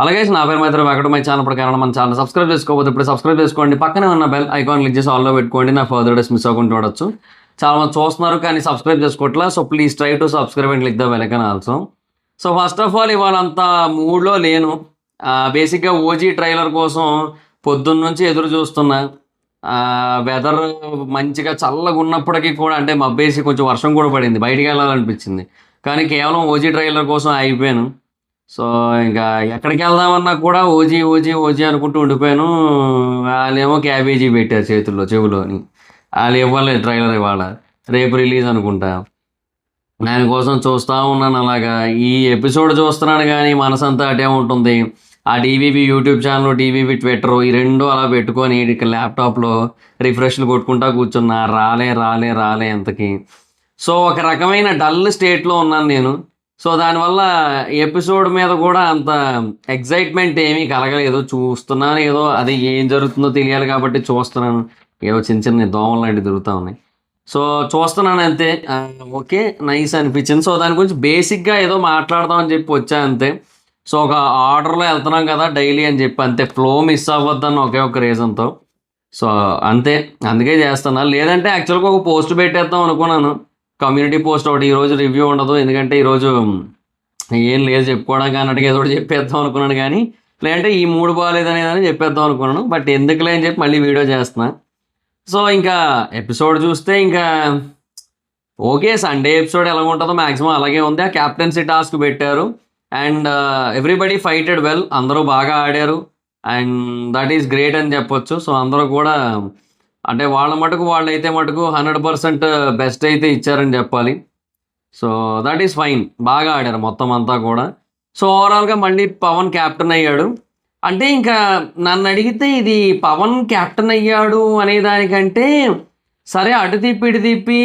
అలాగే నా పేరు మైత్రి వెంకట. మై ఛానల్ ప్రకారం మన ఛానల్ సబ్స్క్రైబ్ చేసుకోకపోతే ఇప్పుడు సబ్స్క్రైబ్ చేసుకోండి. పక్కనే ఉన్న బెల్ ఐకాన్ క్లిక్ చేసి ఆల్లో పెట్టుకోండి. నా ఫర్దర్ డేస్ మిస్ అవ్వకుండా చూడొచ్చు. చాలా మంది చూస్తున్నారు కానీ సబ్స్క్రైబ్ చేసుకోవట్లా. So please try to subscribe and click the bell icon also. So first of all ఇవాళ అంత మూడ్లో లేను. బేసిక్గా ఓజీ ట్రైలర్ కోసం పొద్దున్న నుంచి ఎదురు చూస్తున్నా. వెదర్ మంచిగా చల్లగా ఉన్నప్పటికీ కూడా, అంటే మబ్బేసి కొంచెం వర్షం కూడా పడింది, బయటికి వెళ్ళాలనిపించింది. కానీ కేవలం ఓజీ ట్రైలర్ కోసం అయిపోయాను. సో ఇంకా ఎక్కడికి వెళ్దామన్నా కూడా ఓజీ ఓజీ ఓజీ అనుకుంటూ ఉండిపోయాను. వాళ్ళేమో క్యాబేజీ పెట్టారు చేతుల్లో చెవులోని. వాళ్ళు ఇవ్వలేదు ట్రైలర్, ఇవాళ రేపు రిలీజ్ అనుకుంటా. దానికోసం చూస్తూ ఉన్నాను. అలాగా ఈ ఎపిసోడ్ చూస్తున్నాను కానీ మనసంతా అటే ఉంటుంది. ఆ TVV YouTube channel, TVV Twitter, ఈ రెండు అలా పెట్టుకొని ల్యాప్టాప్లో రిఫ్రెష్లు కొట్టుకుంటా కూర్చున్నా. రాలే రాలే రాలే ఎంతకి. సో ఒక రకమైన డల్ స్టేట్లో ఉన్నాను నేను. సో దానివల్ల ఎపిసోడ్ మీద కూడా అంత ఎగ్జైట్మెంట్ ఏమీ కలగలేదు. చూస్తున్నాను, ఏదో అది ఏం జరుగుతుందో తెలియాలి కాబట్టి చూస్తున్నాను. ఏదో చిన్న చిన్న దోమలు లాంటివి తిరుగుతూ ఉన్నాయి. సో చూస్తున్నాను అంతే. ఓకే, నైస్ అనిపించింది. సో దాని గురించి బేసిక్గా ఏదో మాట్లాడదామని చెప్పి వచ్చా అంతే. సో ఒక ఆర్డర్లో వెళ్తున్నాం కదా డైలీ అని చెప్పి అంతే. ఫ్లో మిస్ అవ్వద్దని ఒకే ఒక రీజన్తో. సో అంతే, అందుకే చేస్తున్నా. లేదంటే యాక్చువల్గా ఒక పోస్ట్ పెట్టేద్దాం అనుకున్నాను, కమ్యూనిటీ పోస్ట్ ఒకటి. ఈరోజు రివ్యూ ఉండదు ఎందుకంటే ఈరోజు ఏం లేదు చెప్పుకోవడానికి అన్నట్టుగా ఏదో ఒకటి చెప్పేద్దాం అనుకున్నాను. కానీ లేదంటే ఈ మూడు బాగాలేదనేదని చెప్పేద్దాం అనుకున్నాను. బట్ ఎందుకులే అని చెప్పి మళ్ళీ వీడియో చేస్తున్నా. సో ఇంకా ఎపిసోడ్ చూస్తే ఇంకా ఓకే, సండే ఎపిసోడ్ ఎలా ఉంటుందో మ్యాక్సిమం అలాగే ఉంది. ఆ క్యాప్టెన్సీ టాస్క్ పెట్టారు అండ్ ఎవ్రీబడి ఫైటెడ్ వెల్. అందరూ బాగా ఆడారు అండ్ దట్ ఈస్ గ్రేట్ అని చెప్పొచ్చు. సో అందరూ కూడా అంటే వాళ్ళ మటుకు వాళ్ళైతే మటుకు 100% బెస్ట్ అయితే ఇచ్చారని చెప్పాలి. సో దట్ ఈస్ ఫైన్, బాగా ఆడారు మొత్తం అంతా కూడా. సో ఓవరాల్గా మళ్ళీ పవన్ క్యాప్టెన్ అయ్యాడు. అంటే ఇంకా నన్ను అడిగితే ఇది పవన్ క్యాప్టెన్ అయ్యాడు అనే దానికంటే, సరే అటు తిప్పి ఇటు తిప్పి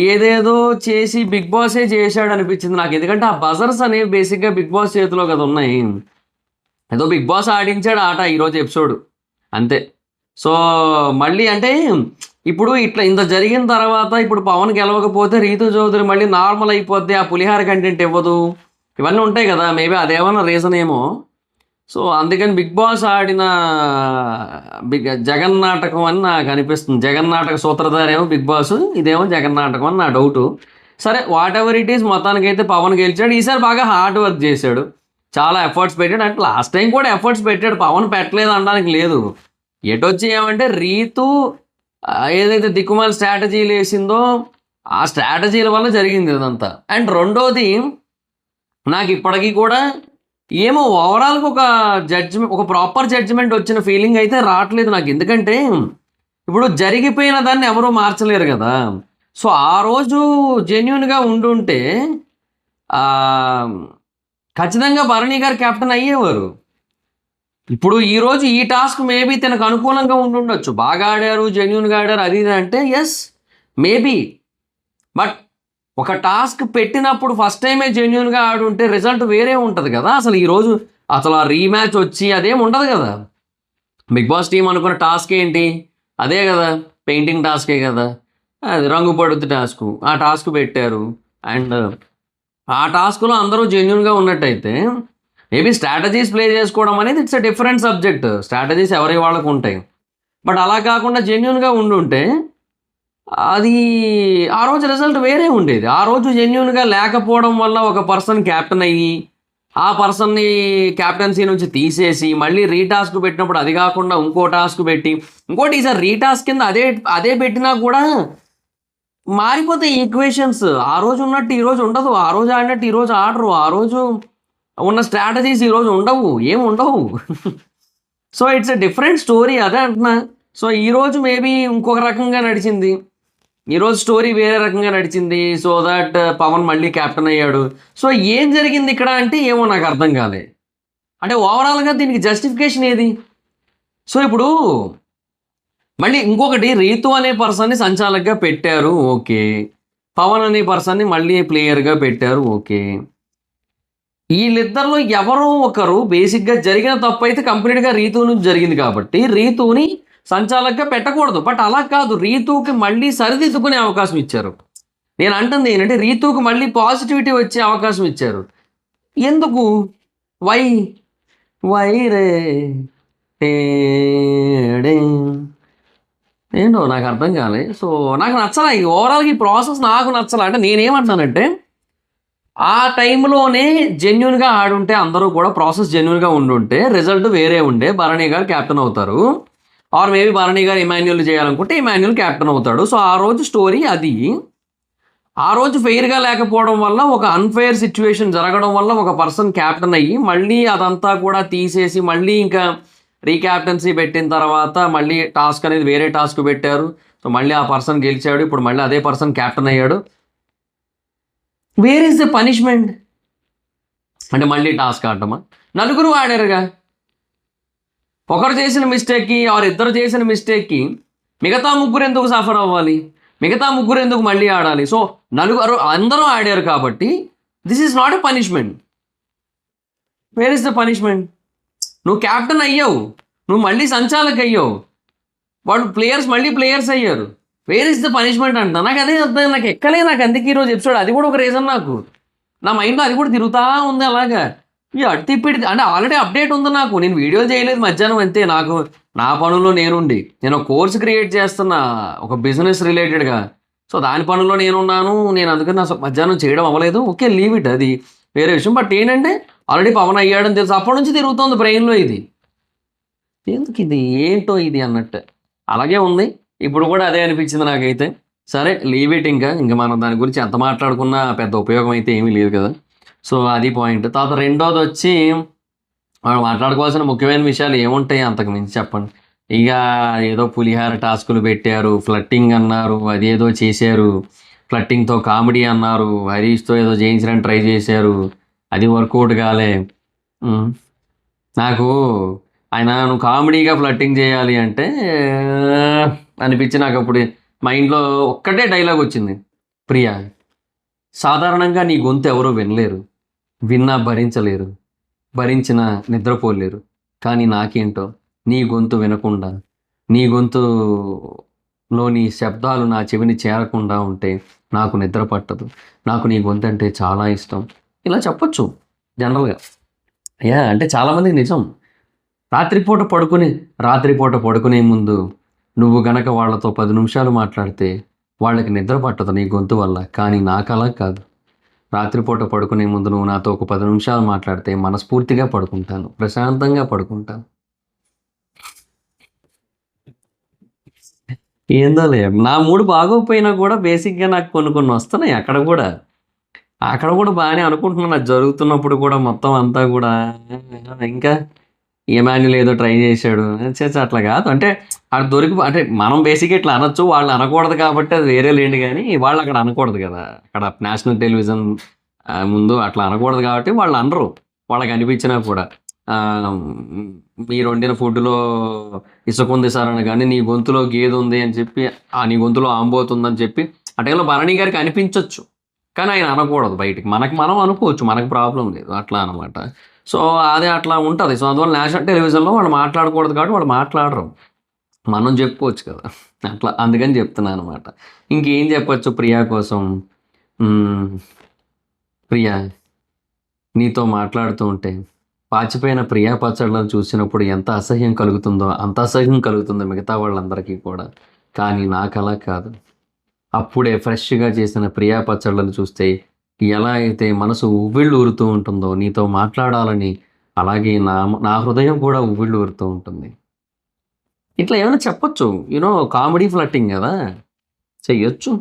ఏదేదో చేసి బిగ్ బాసే చేశాడు అనిపించింది నాకు. ఎందుకంటే ఆ బజర్స్ అనేవి బేసిక్గా బిగ్ బాస్ చేతిలో కదా ఉన్నాయి. ఏదో బిగ్ బాస్ ఆడించాడు ఆట ఈరోజు ఎపిసోడ్ అంతే. సో మళ్ళీ అంటే ఇప్పుడు ఇట్లా ఇంత జరిగిన తర్వాత ఇప్పుడు పవన్ గెలవకపోతే రీతు చౌదరి మళ్ళీ నార్మల్ అయిపోద్ది, ఆ పులిహార కంటెంట్ ఇవ్వదు, ఇవన్నీ ఉంటాయి కదా. మేబీ అదేమన్నా రీజన్ ఏమో. సో అందుకని బిగ్ బాస్ ఆడిన జగన్నాటకం అని నాకు అనిపిస్తుంది. జగన్నాటక సూత్రధారి ఏమో బిగ్ బాస్, ఇదేమో జగన్నాటకం అని నా డౌటు. సరే వాట్ ఎవర్ ఇట్ ఈస్, మొత్తానికైతే పవన్ గెలిచాడు. ఈసారి బాగా హార్డ్ వర్క్ చేశాడు, చాలా ఎఫర్ట్స్ పెట్టాడు. అంటే లాస్ట్ టైం కూడా ఎఫర్ట్స్ పెట్టాడు, పవన్ పెట్టలేదు అనడానికి లేదు. ఎటొచ్చి ఏమంటే రీతు ఏదైతే దిక్కుమాల స్ట్రాటజీలు వేసిందో ఆ స్ట్రాటజీల వల్ల జరిగింది ఇదంతా. అండ్ రెండోది, నాకు ఇప్పటికీ కూడా ఏమో ఓవరాల్గా ఒక జడ్జిమెంట్, ఒక ప్రాపర్ జడ్జిమెంట్ వచ్చిన ఫీలింగ్ అయితే రావట్లేదు నాకు. ఎందుకంటే ఇప్పుడు జరిగిపోయిన దాన్ని ఎవరూ మార్చలేరు కదా. సో ఆ రోజు జెన్యున్గా ఉండుంటే ఖచ్చితంగా భరణి గారు కెప్టెన్ అయ్యేవారు. ఇప్పుడు ఈరోజు ఈ టాస్క్ మేబీ తనకు అనుకూలంగా ఉండుండొచ్చు. బాగా ఆడారు, జెన్యున్గా ఆడారు, అది ఇది అంటే ఎస్ మేబీ. బట్ ఒక టాస్క్ పెట్టినప్పుడు ఫస్ట్ టైమే జెన్యున్గా ఆడుంటే రిజల్ట్ వేరే ఉంటుంది కదా. అసలు ఈరోజు అసలు ఆ రీమ్యాచ్ వచ్చి అదేం ఉండదు కదా. బిగ్ బాస్ టీం అనుకున్న టాస్క్ ఏంటి, అదే కదా, పెయింటింగ్ టాస్కే కదా, అది రంగు పడుద్ది టాస్క్. ఆ టాస్క్ పెట్టారు అండ్ ఆ టాస్క్లో అందరూ జెన్యున్గా ఉన్నట్టయితే మేబీ స్ట్రాటజీస్ ప్లే చేసుకోవడం అనేది it's a different subject. Strategies ఎవరి వాళ్ళకు ఉంటాయి. బట్ అలా కాకుండా జెన్యున్గా ఉండుంటే అది ఆ రోజు రిజల్ట్ వేరే ఉండేది. ఆ రోజు జెన్యున్గా లేకపోవడం వల్ల ఒక పర్సన్ క్యాప్టెన్ అయ్యి ఆ పర్సన్ని క్యాప్టెన్సీ నుంచి తీసేసి మళ్ళీ రీటాస్క్ పెట్టినప్పుడు అది కాకుండా ఇంకో టాస్క్ పెట్టి ఇంకోటి ఈసారి రీటాస్క్ కింద అదే పెట్టినా కూడా మారిపోతాయి ఈక్వేషన్స్. ఆ రోజు ఉన్నట్టు ఈరోజు ఉండదు, ఆ రోజు ఆడినట్టు ఈరోజు ఆడరు, ఆ రోజు ఉన్న స్ట్రాటజీస్ ఈరోజు ఉండవు, ఏమి ఉండవు. So it's a different story, అదే అంటున్నా. సో ఈరోజు మేబీ ఇంకొక రకంగా నడిచింది, ఈరోజు స్టోరీ వేరే రకంగా నడిచింది. సో దట్ పవన్ మళ్ళీ క్యాప్టెన్ అయ్యాడు. సో ఏం జరిగింది ఇక్కడ అంటే ఏమో నాకు అర్థం కాలే. అంటే ఓవరాల్గా దీనికి జస్టిఫికేషన్ ఏది? సో ఇప్పుడు మళ్ళీ ఇంకొకటి, రీతు అనే పర్సన్ని సంచాలకుగా పెట్టారు, ఓకే. పవన్ అనే పర్సన్ని మళ్ళీ ప్లేయర్గా పెట్టారు, ఓకే. వీళ్ళిద్దరిలో ఎవరో ఒకరు బేసిక్గా జరిగిన తప్పు అయితే కంప్లీట్గా రీతు నుంచి జరిగింది కాబట్టి రీతుని సంచాలకుగా పెట్టకూడదు. బట్ అలా కాదు, రీతుకి మళ్ళీ సరిదిద్దుకునే అవకాశం ఇచ్చారు. నేను అంటుంది ఏంటంటే రీతుకి మళ్ళీ పాజిటివిటీ వచ్చే అవకాశం ఇచ్చారు. ఎందుకు? వై? వైరే టేడే ఏంటో నాకు అర్థం కాలే. సో నాకు నచ్చలా ఈ ఓవరాల్గా ఈ ప్రాసెస్ నాకు నచ్చలా. అంటే నేనేమంటున్నానంటే ఆ టైంలోనే జెన్యున్గా ఆడుంటే అందరూ కూడా ప్రాసెస్ జెన్యున్గా ఉండుంటే రిజల్ట్ వేరే ఉండే. భరణి గారు క్యాప్టెన్ అవుతారు, or maybe Bharani garu Emmanuel చేయాలనుకుంటే ఇమాన్యుల్ క్యాప్టెన్ అవుతాడు. సో ఆ రోజు స్టోరీ అది. ఆ రోజు ఫెయిర్గా లేకపోవడం వల్ల ఒక అన్ఫెయిర్ సిచ్యువేషన్ జరగడం వల్ల ఒక పర్సన్ క్యాప్టెన్ అయ్యి మళ్ళీ అదంతా కూడా తీసేసి మళ్ళీ ఇంకా రీక్యాప్టెన్సీ పెట్టిన తర్వాత మళ్ళీ టాస్క్ అనేది వేరే టాస్క్ పెట్టారు. సో మళ్ళీ ఆ పర్సన్ గెలిచాడు, ఇప్పుడు మళ్ళీ అదే పర్సన్ క్యాప్టెన్ అయ్యాడు. Where is the punishment? అంటే మళ్ళీ టాస్క్ ఆడటమా? నలుగురు ఆడారుగా. ఒకరు చేసిన మిస్టేక్కి ఆర్ ఇద్దరు చేసిన మిస్టేక్కి మిగతా ముగ్గురు ఎందుకు సఫర్ అవ్వాలి? మిగతా ముగ్గురు ఎందుకు మళ్ళీ ఆడాలి? సో నలుగురు అందరూ ఆడారు కాబట్టి this is not a punishment. Where is the punishment? నువ్వు క్యాప్టెన్ అయ్యావు, నువ్వు మళ్ళీ సంచాలక్ అయ్యావు, వాళ్ళు ప్లేయర్స్ మళ్ళీ ప్లేయర్స్ అయ్యారు. వేర్ ఇస్ ద పనిష్మెంట్ అంట. నాకు అదే అర్థం, నాకు ఎక్కలే. నాకు అందుకే ఈరోజు ఎపిసోడ్ అది కూడా ఒక రీజన్. నాకు నా మైండ్లో అది కూడా తిరుగుతూ ఉంది అలాగా. ఈ అట్టిప్పిడి అంటే ఆల్రెడీ అప్డేట్ ఉంది నాకు. నేను వీడియోలు చేయలేదు మధ్యాహ్నం అంతే. నాకు నా పనుల్లో నేను కోర్స్ క్రియేట్ చేస్తున్నా ఒక బిజినెస్ రిలేటెడ్గా. సో దాని పనుల్లో నేనున్నాను. నేను అందుకని నా మధ్యాహ్నం చేయడం అవ్వలేదు. ఓకే, లీవ్ ఇట్, అది వేరే విషయం. బట్ ఏంటంటే ఆల్రెడీ పవన్ అయ్యాడని తెలుసు, అప్పటి నుంచి తిరుగుతుంది బ్రెయిన్లో. ఇది ఎందుకు, ఇది ఏంటో ఇది అన్నట్టు అలాగే ఉంది. ఇప్పుడు కూడా అదే అనిపించింది నాకైతే. సరే, లీవ్ ఇట్. ఇంకా మనం దాని గురించి ఎంత మాట్లాడుకున్నా పెద్ద ఉపయోగం అయితే ఏమీ లేదు కదా. సో అది పాయింట్. తర్వాత రెండోది వచ్చి మనం మాట్లాడుకోవాల్సిన ముఖ్యమైన విషయాలు ఏముంటాయి అంతకు మించి చెప్పండి. ఇక ఏదో పులిహార టాస్కులు పెట్టారు, ఫ్లట్టింగ్ అన్నారు, అదేదో చేశారు, ఫ్లట్టింగ్తో కామెడీ అన్నారు, హరీష్తో ఏదో చేయించడానికి ట్రై చేశారు, అది వర్కౌట్ కాలే. నాకు ఆయన నువ్వు కామెడీగా ఫ్లట్టింగ్ చేయాలి అంటే అనిపించి నాకు అప్పుడు మైండ్లో ఒక్కటే డైలాగ్ వచ్చింది. ప్రియా, సాధారణంగా నీ గొంతు ఎవరో వినలేరు, విన్నా భరించలేరు, భరించినా నిద్రపోలేరు. కానీ నాకేంటో నీ గొంతు వినకుండా, నీ గొంతులోని శబ్దాలు నా చెవిని చేరకుండా ఉంటే నాకు నిద్ర పట్టదు. నాకు నీ గొంతు అంటే చాలా ఇష్టం. ఇలా చెప్పొచ్చు జనరల్గా. అంటే చాలామందికి నిజం. రాత్రిపూట పడుకునే ముందు నువ్వు గనక వాళ్ళతో 10 నిమిషాలు మాట్లాడితే వాళ్ళకి నిద్ర పట్టదు నీ గొంతు వల్ల. కానీ నాకు అలా కాదు. రాత్రిపూట పడుకునే ముందు నువ్వు నాతో ఒక 10 నిమిషాలు మాట్లాడితే మనస్ఫూర్తిగా పడుకుంటాను, ప్రశాంతంగా పడుకుంటాను. ఏందోలే, నా మూడు బాగోకపోయినా కూడా బేసిక్గా నాకు కొన్ని వస్తున్నాయి. అక్కడ కూడా బాగానే అనుకుంటున్నాను. అది జరుగుతున్నప్పుడు కూడా మొత్తం అంతా కూడా ఇంకా ఇమాన్యుల్ ఏదో ట్రై చేశాడు చేసి అట్లా కాదు. అంటే అక్కడ అంటే మనం బేసిక్గా ఇట్లా అనొచ్చు, వాళ్ళు అనకూడదు కాబట్టి అది వేరే లేండి. కానీ వాళ్ళు అక్కడ అనకూడదు కదా. అక్కడ నేషనల్ టెలివిజన్ ముందు అట్లా అనకూడదు కాబట్టి వాళ్ళు అనరు. వాళ్ళకి అనిపించినా కూడా మీరు వండిన ఫుడ్లో ఇసుక ఉంది సార్ అని, కానీ నీ గొంతులో గేదె ఉంది అని చెప్పి, నీ గొంతులో ఆంబోతుందని చెప్పి ఆ టైంలో భరణి గారికి అనిపించవచ్చు. కానీ ఆయన అనకూడదు బయటికి. మనం అనుకోవచ్చు, మనకు ప్రాబ్లం లేదు అట్లా అనమాట. సో అదే అట్లా ఉంటుంది. సో అందువల్ల నేషనల్ టెలివిజన్లో వాళ్ళు మాట్లాడకూడదు కాబట్టి వాళ్ళు మాట్లాడరు. మనం చెప్పుకోవచ్చు కదా అట్లా, అందుకని చెప్తున్నాను అనమాట. ఇంకేం చెప్పచ్చు ప్రియా కోసం? ప్రియా, నీతో మాట్లాడుతూ ఉంటే పాచిపోయిన ప్రియా పచ్చళ్ళను చూసినప్పుడు ఎంత అసహ్యం కలుగుతుందో అంత అసహ్యం కలుగుతుందో మిగతా వాళ్ళందరికీ కూడా. కానీ నాకు అలా కాదు. అప్పుడే ఫ్రెష్గా చేసిన ప్రియా పచ్చళ్ళను చూస్తే ఎలా అయితే మనసు ఉవ్విళ్ళు ఊరుతూ ఉంటుందో నీతో మాట్లాడాలని, అలాగే నా హృదయం కూడా ఉవ్విళ్ళు ఊరుతూ ఉంటుంది. ఇట్లా ఏమైనా చెప్పొచ్చు. కామెడీ ఫ్లట్టింగ్ కదా, చెయ్యొచ్చు.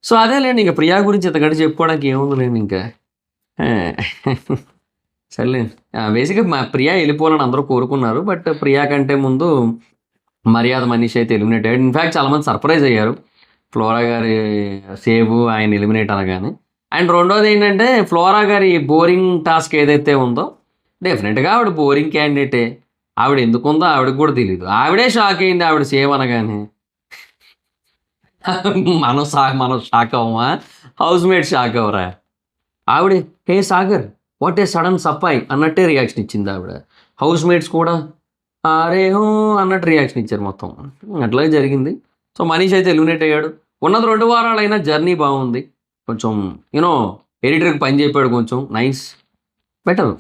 సో అదేలేండి, ఇంకా ప్రియా గురించి ఇంతకంటే చెప్పుకోవడానికి ఏముందిలేండి ఇంకా. సర్లేండి. బేసిక్గా మా ప్రియా వెళ్ళిపోవాలని అందరూ కోరుకున్నారు. బట్ ప్రియా కంటే ముందు మర్యాద మనీష్ అయితే ఎలిమినేట్ అయ్యాడు. ఇన్ఫ్యాక్ట్ చాలామంది సర్ప్రైజ్ అయ్యారు ఫ్లోరా గారి సేవ్ ఆయన ఎలిమినేట్ అనగానే. అండ్ రెండోది ఏంటంటే ఫ్లోరా గారి బోరింగ్ టాస్క్ ఏదైతే ఉందో డెఫినెట్గా ఆవిడ బోరింగ్ క్యాండిడేటే. ఆవిడ ఎందుకు ఉందో ఆవిడకి కూడా తెలియదు. ఆవిడే షాక్ అయింది ఆవిడ సేవ్ అనగానే. మనం షాక్ అవ్వమా? హౌస్ మేట్ షాక్ అవ్వరా? ఆవిడే hey Sagar what a sudden సప్పాయ్ అన్నట్టే రియాక్షన్ ఇచ్చింది ఆవిడ. హౌస్ మేట్స్ కూడా అరే హో అన్నట్టు రియాక్షన్ ఇచ్చారు మొత్తం. అట్లాగే జరిగింది. సో మనీష్ అయితే ఎలిమినేట్ అయ్యాడు. ఉన్నది 2 వారాలైనా జర్నీ బాగుంది. కొంచెం ఎడిటర్కి పని చెప్పాడు కొంచెం nice. Better.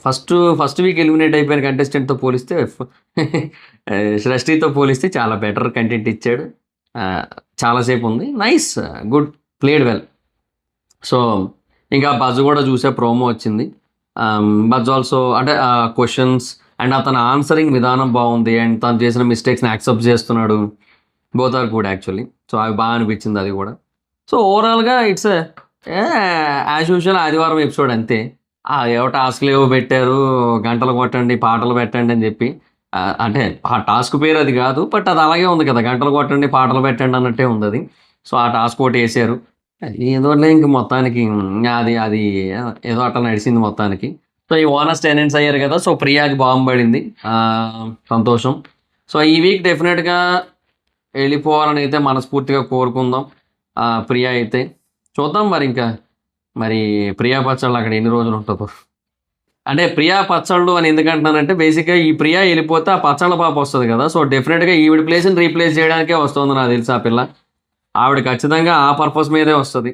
First week eliminate అయిపోయిన కంటెస్టెంట్‌తో పోలిస్తే సృష్టితో పోలిస్తే చాలా బెటర్ కంటెంట్ ఇచ్చాడు. చాలా సేపు ఉంది. Nice. Good. Played well. So, ఇంకా 'బజ్' గూడా చూసా, ప్రోమో వచ్చింది. 'బజ్' ఆల్సో అంటే క్వెషన్స్ అండ్ అతని ఆన్సరింగ్ విధానం బావుంది. అండ్ తను చేసిన మిస్టేక్స్‌ని యాక్సెప్ట్ చేస్తున్నాడు. Both are good actually. So, అవి బాగా అనిపించింది అది గూడా. సో, ఓవరాల్‌గా ఇట్స్ యాజ్ యూజువల్ ఆదివారం ఎపిసోడ్ అంతే. ఏవో టాస్క్‌లేవో పెట్టారు. గంటలు కొట్టండి, పాటలు పెట్టండి అని చెప్పి. అంటే ఆ టాస్క్ పేరు అది కాదు. బట్ అది అలాగే ఉంది కదా! గంటలు కొట్టండి, పాటలు పెట్టండి అన్నట్టే ఉందది. సో, ఆ టాస్క్ ఒకటేసారు. ఏదోలే ఇంక మొత్తానికి అది అది ఏదో అట్లా నడిచింది మొత్తానికి. సో, ఈ ఓనర్స్ టెనెంట్స్ అయ్యారు కదా! సో, ప్రియాకి బాంబ్ పడింది. సంతోషం. సో, ఈ వీక్ డెఫినెట్‌గా వెళ్ళిపోవాలని అయితే మనస్ఫూర్తిగా కోరుకుందాం. ప్రియా అయితే. చూద్దాం మరింకా. మరి ప్రియా పచ్చళ్ళు అక్కడ ఎన్ని రోజులు ఉంటదో. అంటే ప్రియా పచ్చళ్ళు అని ఎందుకంటున్నానంటే బేసిక్‌గా ఈ ప్రియా ఎళ్ళిపోతే ఆ పచ్చళ్ళ పాప వస్తది కదా! సో, డెఫినెట్‌గా ఈవిడ ప్లేస్‌ని రీప్లేస్ చేయడానికే వస్తుంది నాకు తెలిసి ఆ పిల్ల. ఆవిడ ఖచ్చితంగా ఆ పర్పస్ మీదే వస్తది.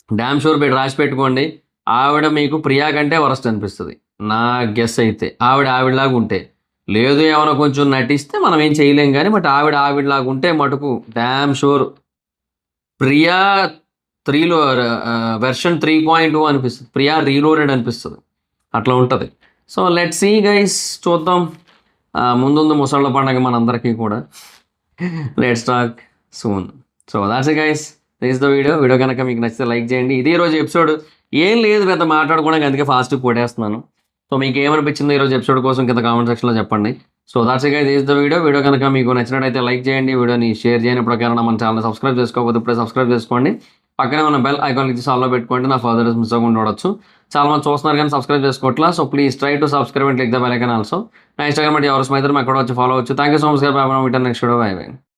డామ్ షూర్ రాసి పెట్టుకోండి. ఆవిడ మీకు ప్రియా కంటే వరస్ట్ అనిపిస్తది. నా గెస్ అయితే. ఆవిడలాగా ఉంటే. లేదు ఏమైనా కొంచెం నటిస్తే మనం ఏం చేయలేం గానీ, బట్ ఆవిడలాగా ఉంటే మటుకు డామ్ షూర్ ప్రియా 3లో వెర్షన్ 3.2 అనిపిస్తది. ప్రియా రీలోడెడ్ అనిపిస్తది. అట్లా ఉంటది. So, let's see guys. చూద్దాం. ముందుంది ముసళ్ళ పండగ మనందరికీ కూడా. Let's talk soon. So, that's it guys. This the video. Video కనుక మీకు నచ్చితే లైక్ చేయండి. ఇదే రోజు ఎపిసోడ్. ఏం లేదు పెద్ద మాట్లాడుకోవడానికి, అందుకే ఫాస్ట్‌గా కొట్టేస్తున్నాను. సో, మీకు ఏమనిపించిందో ఈరోజు ఎపిసోడ్ కోసం కింద కామెంట్ సెక్షన్‌లో చెప్పండి. So, that's it guys. This the video. Video కనుక మీకు నచ్చినట్టయితే లైక్ చేయండి. వీడియోని షేర్ చేయండి. ఇప్పటికైనా మన ఛానల్ సబ్స్క్రైబ్ చేసుకోకపోతే ఇప్పుడే సబ్స్క్రైబ్ చేసుకోండి. పక్కనే ఉన్న బెల్ ఐకాన్ క్లిక్ చేసి ఆల్‌లో పెట్టుకోండి. నా ఫర్దర్ మిస్ అవ్వకుండా చూడొచ్చు. చాలా మంది చూస్తున్నారు కానీ సబ్స్క్రైబ్ చేసుకోవట్లా. So, please try to subscribe and click the bell icon also. నా ఇన్‌స్టాగ్రామ్ ఎవరు స్మైదర్ అక్కడ వచ్చి ఫాలో అవ్వచ్చు. Thank you so much guys. Bye bye. Next video. Bye by.